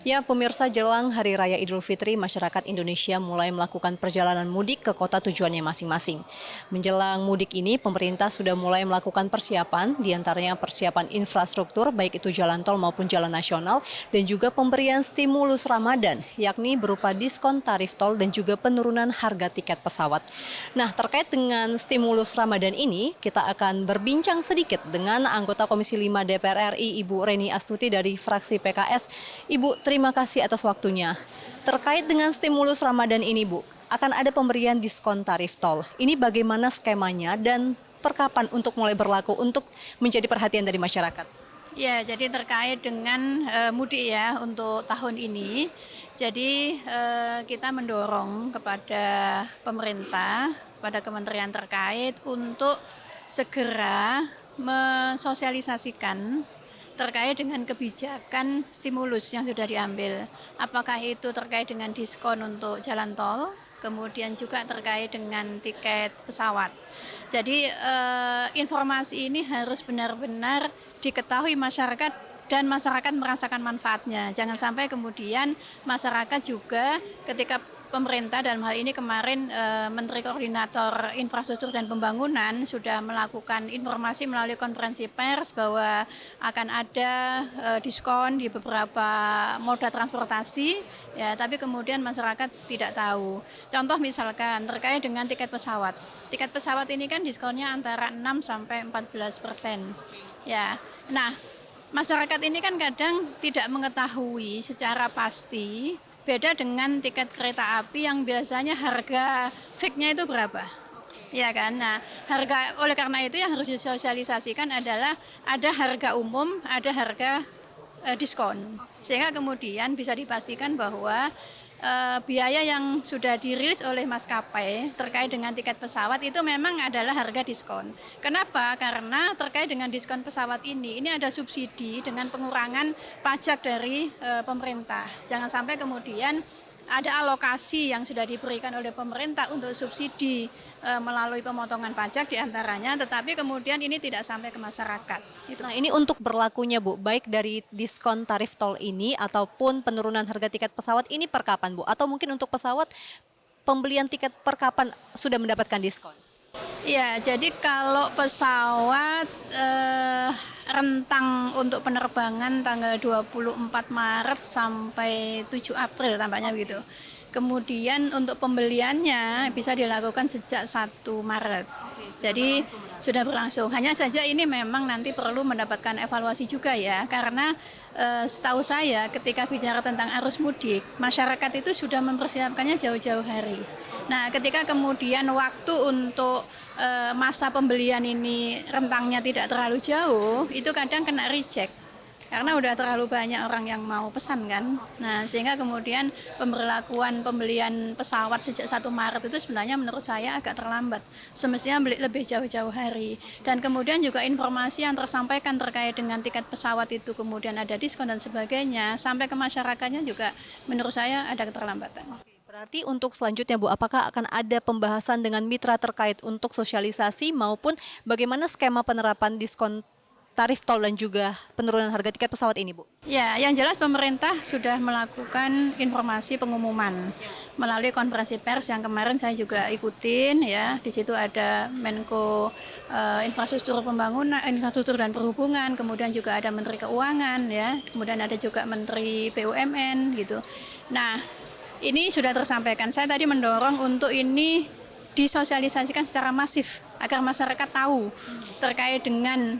Ya, pemirsa jelang Hari Raya Idul Fitri, masyarakat Indonesia mulai melakukan perjalanan mudik ke kota tujuannya masing-masing. Menjelang mudik ini, pemerintah sudah mulai melakukan persiapan, diantaranya persiapan infrastruktur, baik itu jalan tol maupun jalan nasional, dan juga pemberian stimulus Ramadan, yakni berupa diskon tarif tol dan juga penurunan harga tiket pesawat. Nah, terkait dengan stimulus Ramadan ini, kita akan berbincang sedikit dengan anggota Komisi 5 DPR RI, Ibu Reni Astuti dari fraksi PKS. Ibu, terima kasih atas waktunya. Terkait dengan stimulus Ramadan ini, Bu, akan ada pemberian diskon tarif tol. Ini bagaimana skemanya dan perkapan untuk mulai berlaku untuk menjadi perhatian dari masyarakat? Ya, jadi terkait dengan mudik ya untuk tahun ini. Jadi kita mendorong kepada pemerintah, kepada kementerian terkait untuk segera mensosialisasikan terkait dengan kebijakan stimulus yang sudah diambil. Apakah itu terkait dengan diskon untuk jalan tol, kemudian juga terkait dengan tiket pesawat. Jadi informasi ini harus benar-benar diketahui masyarakat dan masyarakat merasakan manfaatnya. Jangan sampai kemudian masyarakat juga ketika pemerintah dalam hal ini kemarin Menteri Koordinator Infrastruktur dan Pembangunan sudah melakukan informasi melalui konferensi pers bahwa akan ada diskon di beberapa moda transportasi, ya, tapi kemudian masyarakat tidak tahu. Contoh misalkan terkait dengan tiket pesawat. Tiket pesawat ini kan diskonnya antara 6 sampai 14%. Ya. Nah, masyarakat ini kan kadang tidak mengetahui secara pasti. Beda dengan tiket kereta api yang biasanya harga fix-nya itu berapa? Ya kan? Nah, oleh karena itu yang harus disosialisasikan adalah ada harga umum, ada harga diskon. Sehingga kemudian bisa dipastikan bahwa biaya yang sudah dirilis oleh maskapai terkait dengan tiket pesawat itu memang adalah harga diskon. Kenapa? Karena terkait dengan diskon pesawat ini ada subsidi dengan pengurangan pajak dari pemerintah. Jangan sampai kemudian ada alokasi yang sudah diberikan oleh pemerintah untuk subsidi melalui pemotongan pajak diantaranya, tetapi kemudian ini tidak sampai ke masyarakat. Nah, ini untuk berlakunya, Bu, baik dari diskon tarif tol ini ataupun penurunan harga tiket pesawat ini per kapan, Bu? Atau mungkin untuk pesawat pembelian tiket per kapan sudah mendapatkan diskon? Ya, jadi kalau pesawat rentang untuk penerbangan tanggal 24 Maret sampai 7 April tampaknya begitu. Kemudian untuk pembeliannya bisa dilakukan sejak 1 Maret. Jadi sudah berlangsung. Hanya saja ini memang nanti perlu mendapatkan evaluasi juga ya, karena setahu saya ketika bicara tentang arus mudik, masyarakat itu sudah mempersiapkannya jauh-jauh hari. Nah, ketika kemudian waktu untuk masa pembelian ini rentangnya tidak terlalu jauh, itu kadang kena reject. Karena udah terlalu banyak orang yang mau pesan kan. Nah, sehingga kemudian pemberlakuan pembelian pesawat sejak 1 Maret itu sebenarnya menurut saya agak terlambat. Semestinya beli lebih jauh-jauh hari. Dan kemudian juga informasi yang tersampaikan terkait dengan tiket pesawat itu kemudian ada diskon dan sebagainya, sampai ke masyarakatnya juga menurut saya ada keterlambatan. Berarti untuk selanjutnya, Bu, apakah akan ada pembahasan dengan mitra terkait untuk sosialisasi maupun bagaimana skema penerapan diskon tarif tol dan juga penurunan harga tiket pesawat ini, Bu? Ya, yang jelas pemerintah sudah melakukan informasi pengumuman melalui konferensi pers yang kemarin saya juga ikutin ya. Di situ ada Menko Infrastruktur Pembangunan, Infrastruktur dan Perhubungan, kemudian juga ada Menteri Keuangan ya, kemudian ada juga Menteri BUMN gitu. Nah, ini sudah tersampaikan. Saya tadi mendorong untuk ini disosialisasikan secara masif agar masyarakat tahu terkait dengan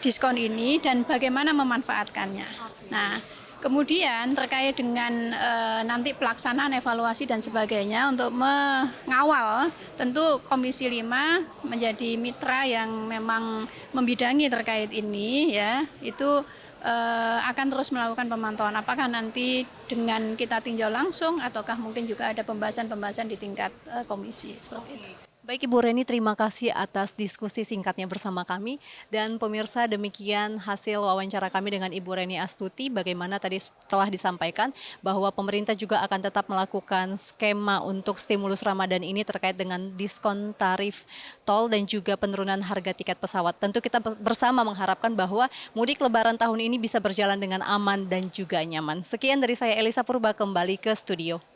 diskon ini dan bagaimana memanfaatkannya. Nah, kemudian terkait dengan nanti pelaksanaan evaluasi dan sebagainya untuk mengawal, tentu Komisi 5 menjadi mitra yang memang membidangi terkait ini ya, itu akan terus melakukan pemantauan apakah nanti dengan kita tinjau langsung ataukah mungkin juga ada pembahasan-pembahasan di tingkat komisi seperti itu. Baik Ibu Reni, terima kasih atas diskusi singkatnya bersama kami. Dan pemirsa, demikian hasil wawancara kami dengan Ibu Reni Astuti. Bagaimana tadi telah disampaikan bahwa pemerintah juga akan tetap melakukan skema untuk stimulus Ramadan ini terkait dengan diskon tarif tol dan juga penurunan harga tiket pesawat. Tentu kita bersama mengharapkan bahwa mudik Lebaran tahun ini bisa berjalan dengan aman dan juga nyaman. Sekian dari saya Elisa Purba, kembali ke studio.